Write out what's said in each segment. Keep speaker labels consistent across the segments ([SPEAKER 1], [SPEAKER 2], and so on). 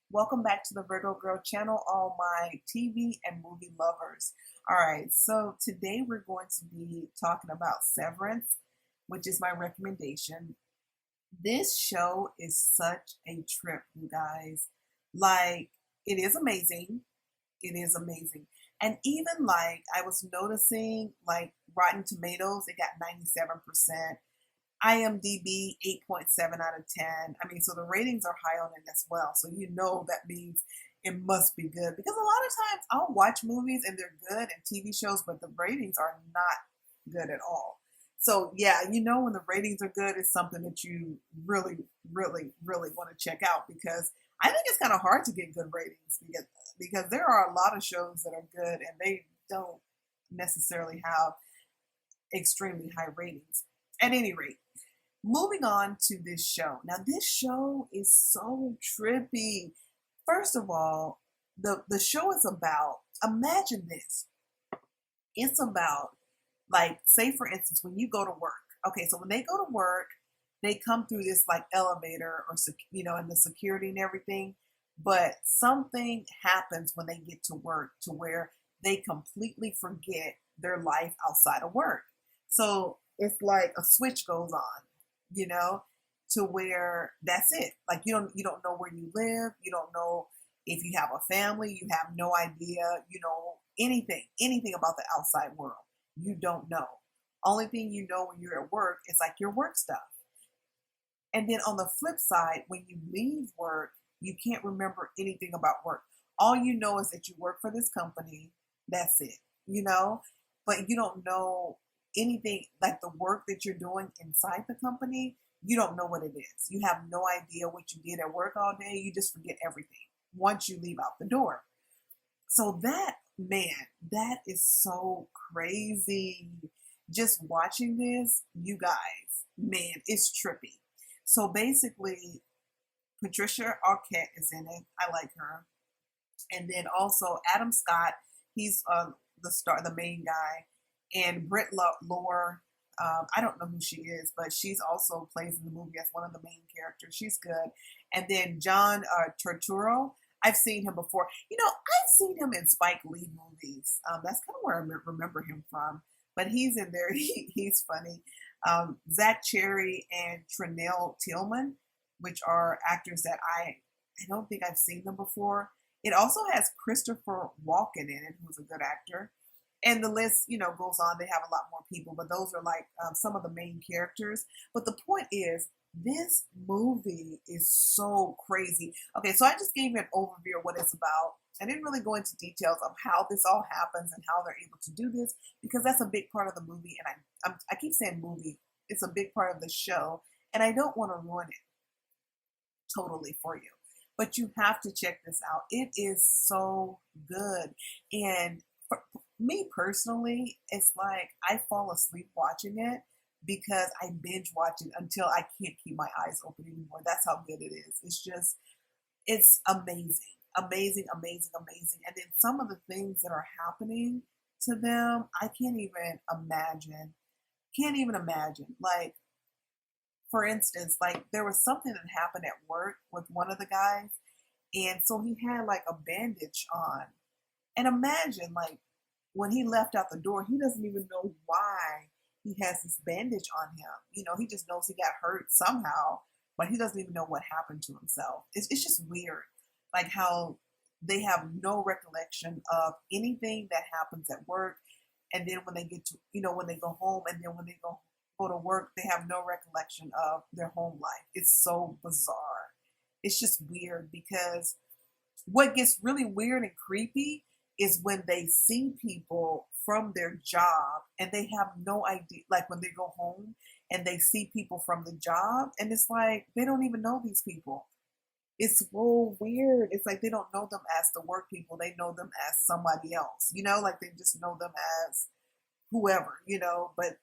[SPEAKER 1] Welcome back to the Virgo Girl channel, all my TV and movie lovers. All right, so today we're going to be talking about Severance, which is my recommendation. This show is such a trip, you guys. Like, it is amazing. It is amazing. And even like I was noticing, like Rotten Tomatoes, it got 97%. IMDb 8.7 out of 10. I mean, so the ratings are high on it as well. So you know that means it must be good because a lot of times I'll watch movies and they're good and TV shows, but the ratings are not good at all. So yeah, you know when the ratings are good, it's something that you really, really, really want to check out because I think it's kind of hard to get good ratings because there are a lot of shows that are good and they don't necessarily have extremely high ratings. At any rate, moving on to this show. Now, this show is so trippy. First of all, the show is about, imagine this. It's about, like, say for instance, when you go to work. Okay, so when they go to work, they come through this like elevator or, and the security and everything. But something happens when they get to work to where they completely forget their life outside of work. So it's like a switch goes on, you know, to where that's it. Like you don't know where you live, you don't know if you have a family, you have no idea, anything about the outside world. You don't know. Only thing you know when you're at work is like your work stuff. And then on the flip side, when you leave work, you can't remember anything about work. All you know is that you work for this company. That's it, you know? But you don't know anything like the work that you're doing inside the company. You don't know what it is. You have no idea what you did at work all day. You just forget everything once you leave out the door. So that is so crazy. Just watching this, you guys, man, it's trippy. So basically, Patricia Arquette is in it. I like her. And then also Adam Scott, he's the main guy, and Britt Lore. I don't know who she is, but she's also plays in the movie as one of the main characters. She's good. And then John Turturro, I've seen him before. I've seen him in Spike Lee movies. That's kind of where I remember him from. But he's in there. He's funny. Zach Cherry and Trinell Tillman, which are actors that I don't think I've seen them before. It also has Christopher Walken in it, who's a good actor. And the list, goes on. They have a lot more people, but those are like some of the main characters. But the point is, this movie is so crazy. Okay, so I just gave you an overview of what it's about. I didn't really go into details of how this all happens and how they're able to do this because that's a big part of the movie. And I keep saying movie. It's a big part of the show, and I don't want to ruin it totally for you. But you have to check this out. It is so good. And for me personally, it's like I fall asleep watching it because I binge watch it until I can't keep my eyes open anymore. That's how good it is. It's amazing. Amazing, amazing, amazing. And then some of the things that are happening to them, I can't even imagine. Can't even imagine. Like, for instance, like there was something that happened at work with one of the guys, and so he had like a bandage on. And imagine, like, when he left out the door, he doesn't even know why he has this bandage on him. He just knows he got hurt somehow, but he doesn't even know what happened to himself. It's just weird, like how they have no recollection of anything that happens at work. And then when they get to, when they go home, and then when they go to work, they have no recollection of their home life. It's so bizarre. It's just weird because what gets really weird and creepy is when they see people from their job and they have no idea, like when they go home and they see people from the job, and it's like they don't even know these people. It's so weird. It's like they don't know them as the work people, they know them as somebody else, like they just know them as whoever, but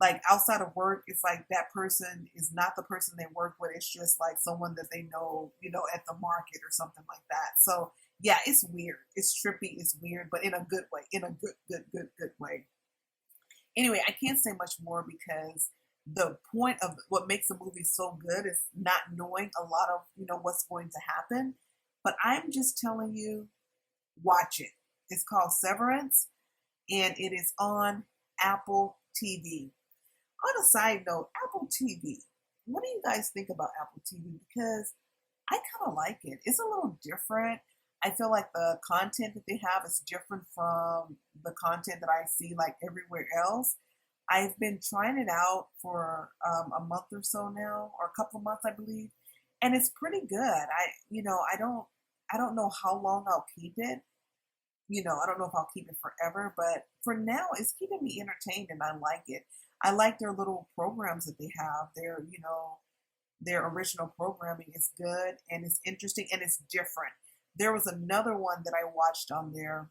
[SPEAKER 1] like outside of work, it's like that person is not the person they work with. It's just like someone that they know, at the market or something like that. So yeah, it's weird. It's trippy. It's weird, but in a good way, in a good way. Anyway, I can't say much more because the point of what makes a movie so good is not knowing a lot of, what's going to happen. But I'm just telling you, watch it. It's called Severance, and it is on Apple TV. On a side note, Apple TV. What do you guys think about Apple TV? Because I kind of like it. It's a little different. I feel like the content that they have is different from the content that I see like everywhere else. I've been trying it out for a month or so now, or a couple of months, I believe, and it's pretty good. I don't know how long I'll keep it. I don't know if I'll keep it forever, but for now, it's keeping me entertained, and I like it. I like their little programs that they have. Their original programming is good and it's interesting and it's different. There was another one that I watched on there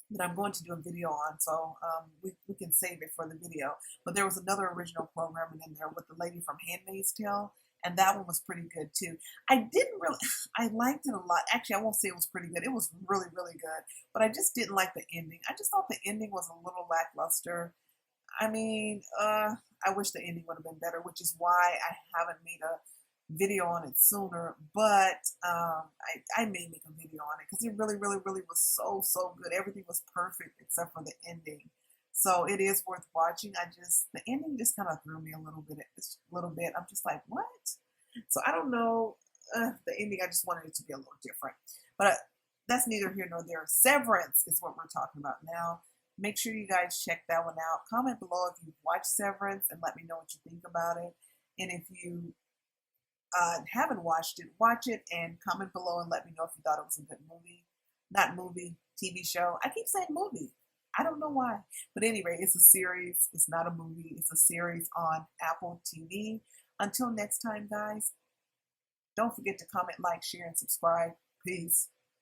[SPEAKER 1] that I'm going to do a video on, so we can save it for the video. But there was another original programming in there with the lady from Handmaid's Tale, and that one was pretty good too. I didn't really, I liked it a lot. Actually, I won't say it was pretty good. It was really, really good, but I just didn't like the ending. I just thought the ending was a little lackluster. I mean, I wish the ending would have been better, which is why I haven't made a video on it sooner. But I may make a video on it because it really, really, really was so, so good. Everything was perfect except for the ending. So it is worth watching. The ending just kind of threw me a little bit. A little bit. I'm just like, what? So I don't know. The ending, I just wanted it to be a little different. But that's neither here nor there. Severance is what we're talking about now. Make sure you guys check that one out. Comment below if you've watched Severance and let me know what you think about it. And if you haven't watched it, watch it and comment below and let me know if you thought it was a good movie. Not movie, TV show. I keep saying movie. I don't know why. But anyway, it's a series. It's not a movie. It's a series on Apple TV. Until next time, guys, don't forget to comment, like, share, and subscribe. Peace.